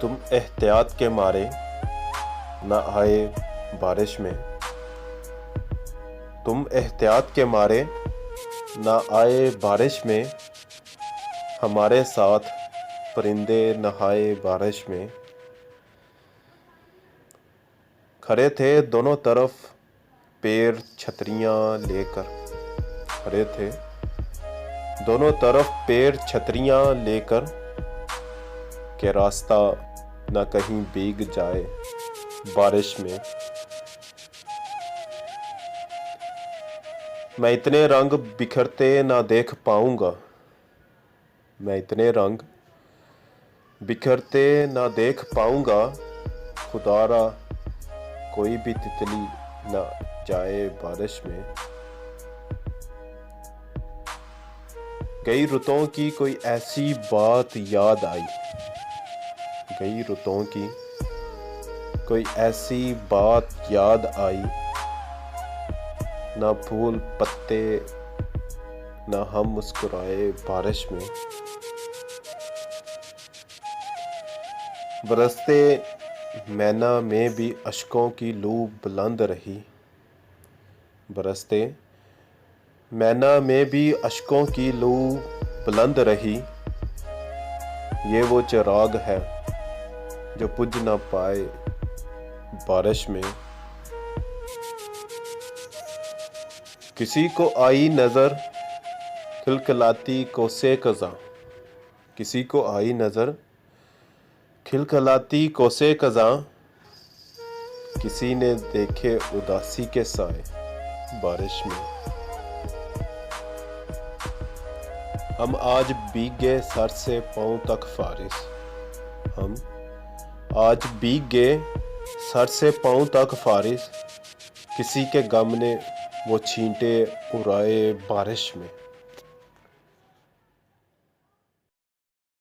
تم احتیاط کے مارے نہ آئے بارش میں، تم احتیاط کے مارے نہ آئے بارش میں، ہمارے ساتھ پرندے نہائے بارش میں۔ کھڑے تھے دونوں طرف پیر چھتریاں لے کر، کھڑے تھے دونوں طرف پیر چھتریاں لے کر، کہ راستہ نہ کہیں بھیگ جائے بارش میں۔ میں اتنے رنگ بکھرتے نہ دیکھ پاؤں گا، میں اتنے رنگ بکھرتے نہ دیکھ پاؤں گا، خدا را کوئی بھی تتلی نہ جائے بارش میں۔ کئی رتوں کی کوئی ایسی بات یاد آئی، کئی رتوں کی کوئی ایسی بات یاد آئی، نہ پھول پتے نہ ہم مسکرائے بارش میں۔ برستے مینا میں بھی اشکوں کی لو بلند رہی، برستے مینا میں بھی اشکوں کی لو بلند رہی، یہ وہ چراغ ہے جو بجھ نہ پائے بارش میں۔ کسی کو آئی نظر کھلکھلاتی کوسے خزاں، کسی کو آئی نظر کھلکھلاتی کوسے خزاں، کسی نے دیکھے اداسی کے سائے بارش میں۔ ہم آج بھیگ گئے سر سے پاؤں تک فارس، ہم آج بھیگ گئے سر سے پاؤں تک فارس، کسی کے غم نے وہ چھینٹے اڑائے بارش میں۔